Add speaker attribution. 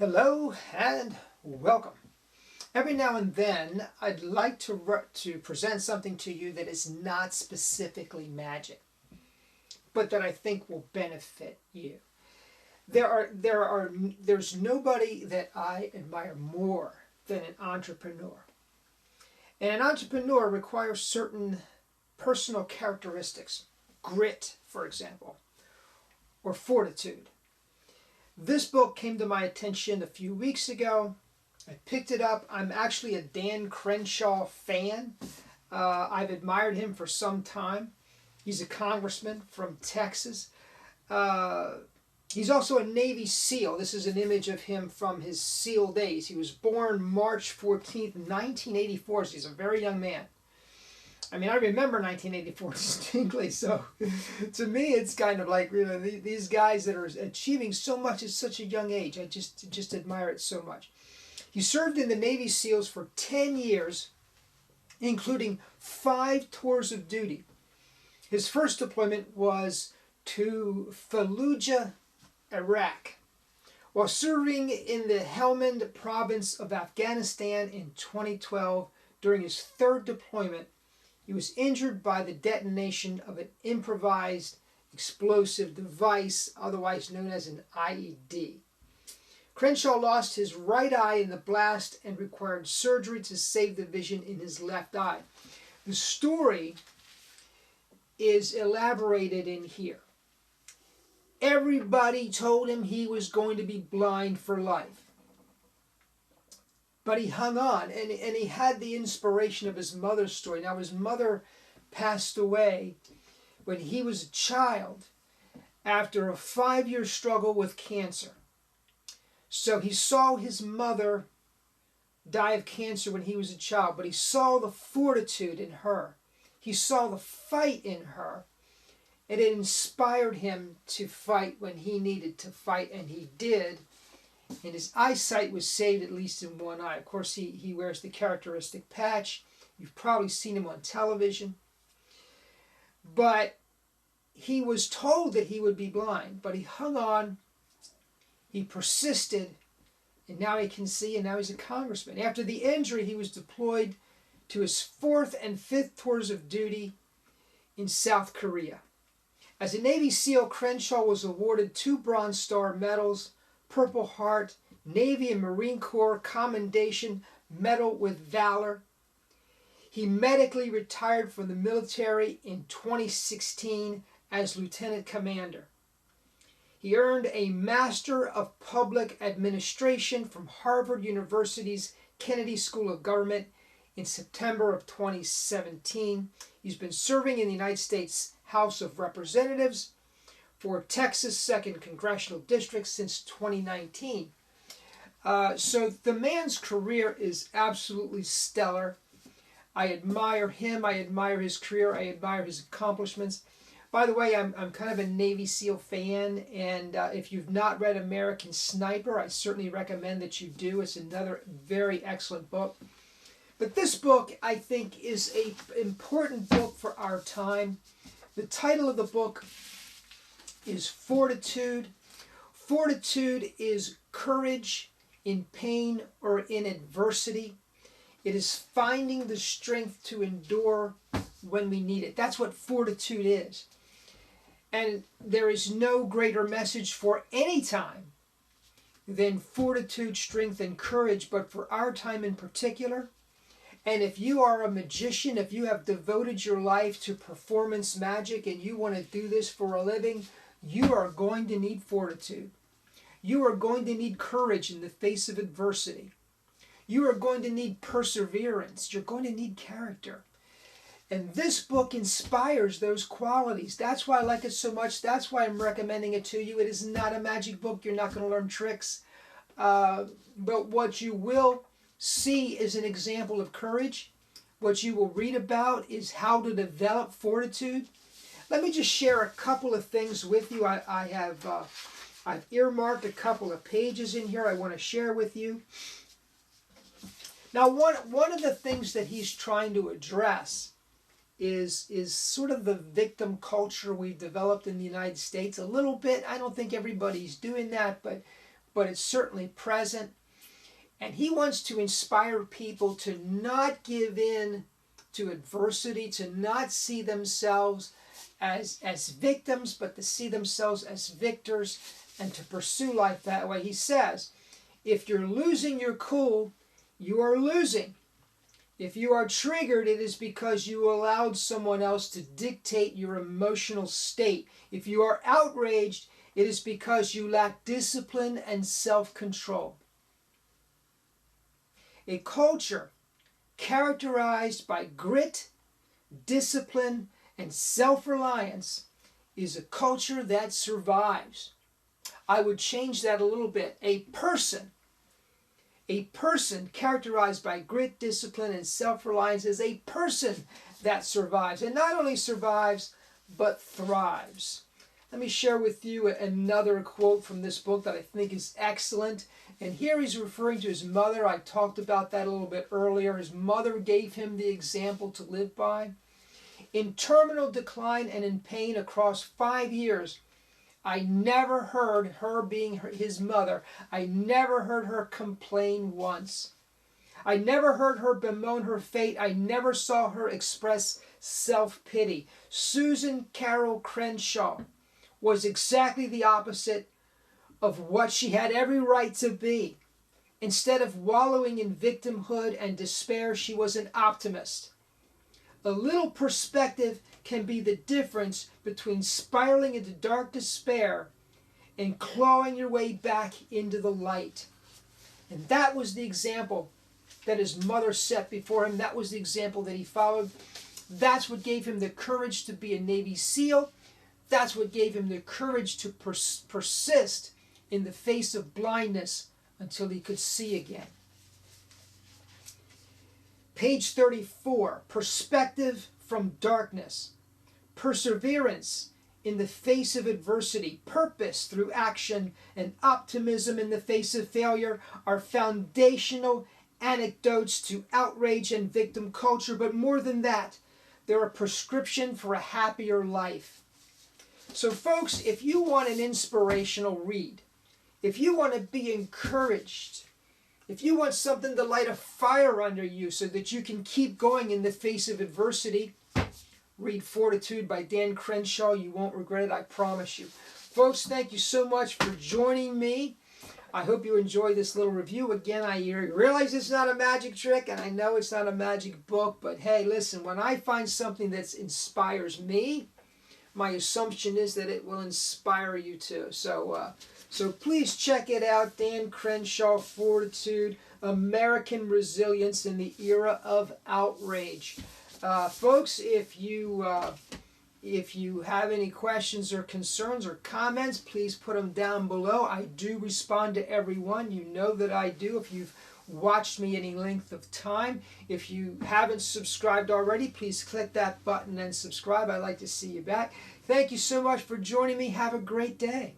Speaker 1: Hello and welcome. Every now and then I'd like to present something to you that is not specifically magic, but that I think will benefit you. There's nobody that I admire more than an entrepreneur. And an entrepreneur requires certain personal characteristics, grit, for example, or fortitude. This book came to my attention a few weeks ago. I picked it up. I'm actually a Dan Crenshaw fan. I've admired him for some time. He's a congressman from Texas. He's also a Navy SEAL. This is an image of him from his SEAL days. He was born March 14th, 1984, so he's a very young man. I mean, I remember 1984 distinctly, so to me it's kind of like, you know, these guys that are achieving so much at such a young age. I just admire it so much. He served in the Navy SEALs for 10 years, including 5 tours of duty. His first deployment was to Fallujah, Iraq. While serving in the Helmand Province of Afghanistan in 2012, during his 3rd deployment, he was injured by the detonation of an improvised explosive device, otherwise known as an IED. Crenshaw lost his right eye in the blast and required surgery to save the vision in his left eye. The story is elaborated in here. Everybody told him he was going to be blind for life. But he hung on, and he had the inspiration of his mother's story. Now, his mother passed away when he was a child after a 5-year struggle with cancer. So he saw his mother die of cancer when he was a child, but he saw the fortitude in her. He saw the fight in her, and it inspired him to fight when he needed to fight, and he did. And his eyesight was saved, at least in one eye. Of course, he wears the characteristic patch. You've probably seen him on television. But he was told that he would be blind, but he hung on. He persisted, and now he can see, and now he's a congressman. After the injury, he was deployed to his 4th and 5th tours of duty in South Korea. As a Navy SEAL, Crenshaw was awarded 2 Bronze Star medals, Purple Heart, Navy and Marine Corps Commendation, Medal with Valor. He medically retired from the military in 2016 as Lieutenant Commander. He earned a Master of Public Administration from Harvard University's Kennedy School of Government in September of 2017. He's been serving in the United States House of Representatives for Texas 2nd Congressional District since 2019. So the man's career is absolutely stellar. I admire him. I admire his career. I admire his accomplishments. By the way, I'm kind of a Navy SEAL fan, and if you've not read American Sniper, I certainly recommend that you do. It's another very excellent book. But this book, I think, is an important book for our time. The title of the book is Fortitude. Fortitude is courage in pain or in adversity. It is finding the strength to endure when we need it. That's what fortitude is. And there is no greater message for any time than fortitude, strength, and courage, but for our time in particular. And if you are a magician, if you have devoted your life to performance magic and you want to do this for a living, you are going to need fortitude. You are going to need courage in the face of adversity. You are going to need perseverance. You're going to need character. And this book inspires those qualities. That's why I like it so much. That's why I'm recommending it to you. It is not a magic book. You're not going to learn tricks. But what you will see is an example of courage. What you will read about is how to develop fortitude. Let me just share a couple of things with you. I've earmarked a couple of pages in here I want to share with you. Now, one of the things that he's trying to address is sort of the victim culture we've developed in the United States. A little bit. I don't think everybody's doing that, but but it's certainly present. And he wants to inspire people to not give in to adversity, to not see themselves as victims, but to see themselves as victors and to pursue life that way. He says, if you're losing your cool, you are losing. If you are triggered, it is because you allowed someone else to dictate your emotional state. If you are outraged, it is because you lack discipline and self-control. A culture characterized by grit, discipline, and self-reliance is a culture that survives. I would change that a little bit. A person characterized by grit, discipline, and self-reliance is a person that survives. And not only survives, but thrives. Let me share with you another quote from this book that I think is excellent. And here he's referring to his mother. I talked about that a little bit earlier. His mother gave him the example to live by. In terminal decline and in pain across 5 years, I never heard her, being his mother, I never heard her complain once. I never heard her bemoan her fate. I never saw her express self-pity. Susan Carol Crenshaw was exactly the opposite of what she had every right to be. Instead of wallowing in victimhood and despair, she was an optimist. A little perspective can be the difference between spiraling into dark despair and clawing your way back into the light. And that was the example that his mother set before him. That was the example that he followed. That's what gave him the courage to be a Navy SEAL. That's what gave him the courage to persist in the face of blindness until he could see again. Page 34, perspective from darkness. Perseverance in the face of adversity, purpose through action, and optimism in the face of failure are foundational antidotes to outrage and victim culture. But more than that, they're a prescription for a happier life. So folks, if you want an inspirational read, if you want to be encouraged, if you want something to light a fire under you so that you can keep going in the face of adversity, read Fortitude by Dan Crenshaw. You won't regret it, I promise you. Folks, thank you so much for joining me. I hope you enjoyed this little review. Again, I realize it's not a magic trick, and I know it's not a magic book, but hey, listen, when I find something that inspires me, my assumption is that it will inspire you too. So please check it out. Dan Crenshaw, Fortitude, American Resilience in the Era of Outrage. Folks, if you have any questions or concerns or comments, please put them down below. I do respond to everyone. You know that I do if you've watched me any length of time. If you haven't subscribed already, please click that button and subscribe. I'd like to see you back. Thank you so much for joining me. Have a great day.